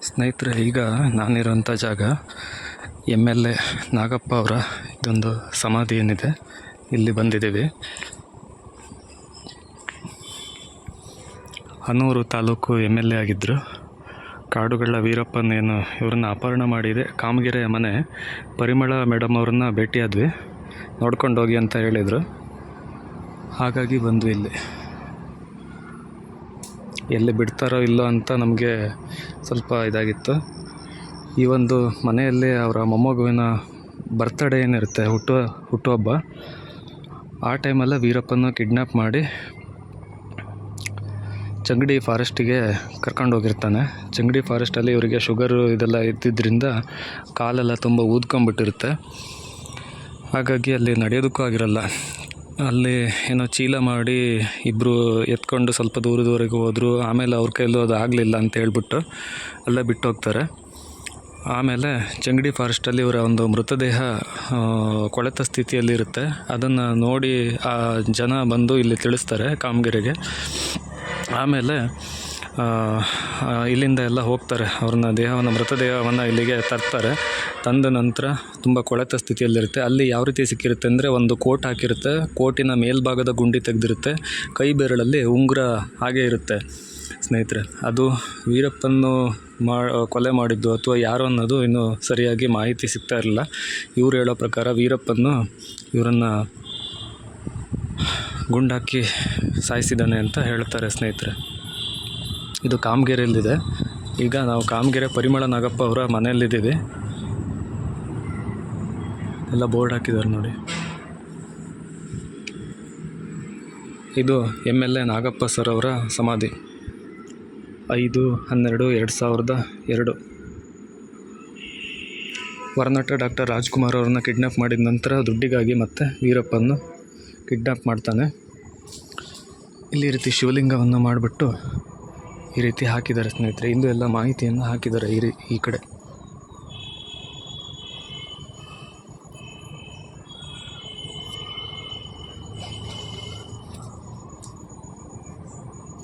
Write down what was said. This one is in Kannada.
ಸ್ನೇಹಿತರೆ, ಈಗ ನಾನಿರೋಂಥ ಜಾಗ MLA ನಾಗಪ್ಪ ಅವರ ಇದೊಂದು ಸಮಾಧಿ ಏನಿದೆ, ಇಲ್ಲಿ ಬಂದಿದ್ದೀವಿ. ಹನೂರು ತಾಲೂಕು MLA ಆಗಿದ್ದರು. ಕಾಡುಗಳ ವೀರಪ್ಪನೇನು ಇವ್ರನ್ನ ಅಪಹರಣ ಮಾಡಿದೆ. ಕಾಮಗೆರೆ ಮನೆ ಪರಿಮಳ ಮೇಡಮ್ ಅವ್ರನ್ನ ಭೇಟಿಯಾದ್ವಿ, ನೋಡ್ಕೊಂಡು ಹೋಗಿ ಅಂತ ಹೇಳಿದರು. ಹಾಗಾಗಿ ಬಂದ್ವಿ. ಇಲ್ಲಿ ಎಲ್ಲಿ ಬಿಡ್ತಾರೋ ಇಲ್ಲೋ ಅಂತ ನಮಗೆ ಸ್ವಲ್ಪ ಇದಾಗಿತ್ತು. ಈ ಒಂದು ಮನೆಯಲ್ಲಿ ಅವರ ಮೊಮ್ಮಗುವಿನ ಬರ್ತ್ಡೇ ಏನಿರುತ್ತೆ, ಹುಟ್ಟುಹಬ್ಬ, ಆ ಟೈಮಲ್ಲೇ ವೀರಪ್ಪನ ಕಿಡ್ನ್ಯಾಪ್ ಮಾಡಿ ಚಂಗಡಿ ಫಾರೆಸ್ಟಿಗೆ ಕರ್ಕೊಂಡು ಹೋಗಿರ್ತಾನೆ. ಚಂಗಡಿ ಫಾರೆಸ್ಟಲ್ಲಿ ಇವರಿಗೆ ಶುಗರು ಇದೆಲ್ಲ ಇದ್ದಿದ್ದರಿಂದ ಕಾಲೆಲ್ಲ ತುಂಬ ಊದ್ಕೊಂಬಿಟ್ಟಿರುತ್ತೆ. ಹಾಗಾಗಿ ಅಲ್ಲಿ ನಡೆಯೋದಕ್ಕೂ ಆಗಿರಲ್ಲ. ಅಲ್ಲಿ ಏನೋ ಚೀಲ ಮಾಡಿ ಇಬ್ಬರು ಎತ್ಕೊಂಡು ಸ್ವಲ್ಪ ದೂರದವರೆಗೂ ಹೋದರು. ಆಮೇಲೆ ಅವ್ರ ಕೈಲೂ ಅದು ಆಗಲಿಲ್ಲ ಅಂತ ಹೇಳ್ಬಿಟ್ಟು ಅಲ್ಲೇ ಬಿಟ್ಟು ಹೋಗ್ತಾರೆ. ಆಮೇಲೆ ಚಂಗಡಿ ಫಾರೆಸ್ಟಲ್ಲಿ ಇವರ ಒಂದು ಮೃತದೇಹ ಕೊಳೆತ ಸ್ಥಿತಿಯಲ್ಲಿರುತ್ತೆ. ಅದನ್ನು ನೋಡಿ ಆ ಜನ ಬಂದು ಇಲ್ಲಿ ತಿಳಿಸ್ತಾರೆ ಕಾಮಗೆರೆಗೆ. ಆಮೇಲೆ ಇಲ್ಲಿಂದ ಎಲ್ಲ ಹೋಗ್ತಾರೆ. ಅವ್ರನ್ನ ಮೃತದೇಹವನ್ನು ಇಲ್ಲಿಗೆ ತರ್ತಾರೆ. ತಂದ ನಂತರ ತುಂಬ ಕೊಳೆತ ಸ್ಥಿತಿಯಲ್ಲಿರುತ್ತೆ. ಅಲ್ಲಿ ಯಾವ ರೀತಿ ಸಿಕ್ಕಿರುತ್ತೆ ಅಂದರೆ, ಒಂದು ಕೋಟ್ ಹಾಕಿರುತ್ತೆ, ಕೋಟಿನ ಮೇಲ್ಭಾಗದ ಗುಂಡಿ ತೆಗೆದಿರುತ್ತೆ, ಕೈ ಬೆರಳಲ್ಲಿ ಉಂಗುರ ಹಾಗೆ ಇರುತ್ತೆ. ಸ್ನೇಹಿತರೆ, ಅದು ವೀರಪ್ಪನ್ನು ಕೊಲೆ ಮಾಡಿದ್ದು ಅಥವಾ ಯಾರು ಅನ್ನೋದು ಇನ್ನೂ ಸರಿಯಾಗಿ ಮಾಹಿತಿ ಸಿಗ್ತಾ ಇರಲಿಲ್ಲ. ಇವ್ರು ಹೇಳೋ ಪ್ರಕಾರ ವೀರಪ್ಪನ್ನು ಇವರನ್ನು ಗುಂಡಾಕಿ ಸಾಯಿಸಿದ್ದಾನೆ ಅಂತ ಹೇಳ್ತಾರೆ. ಸ್ನೇಹಿತರೆ, ಇದು ಕಾಮಗೆರೆಯಲ್ಲಿದೆ. ಈಗ ನಾವು ಕಾಮಗೆರೆ ಪರಿಮಳ ನಾಗಪ್ಪ ಅವರ ಮನೆಯಲ್ಲಿದ್ದೀವಿ. ಎಲ್ಲ ಬೋರ್ಡ್ ಹಾಕಿದ್ದಾರೆ ನೋಡಿ. ಇದು MLA ನಾಗಪ್ಪ ಸರ್ ಅವರ ಸಮಾಧಿ. 5/12/2002. ಹೊರನಟ ಡಾಕ್ಟರ್ ರಾಜ್ಕುಮಾರ್ ಅವ್ರನ್ನ ಕಿಡ್ನ್ಯಾಪ್ ಮಾಡಿದ ನಂತರ ದುಡ್ಡಿಗಾಗಿ ಮತ್ತೆ ವೀರಪ್ಪನ್ನು ಕಿಡ್ನ್ಯಾಪ್ ಮಾಡ್ತಾನೆ. ಇಲ್ಲಿ ಈ ರೀತಿ ಶಿವಲಿಂಗವನ್ನು ಮಾಡಿಬಿಟ್ಟು ಈ ರೀತಿ ಹಾಕಿದ್ದಾರೆ ಸ್ನೇಹಿತರೆ. ಇಂದು ಎಲ್ಲ ಮಾಹಿತಿಯನ್ನು ಹಾಕಿದ್ದಾರೆ ಈ ಕಡೆ.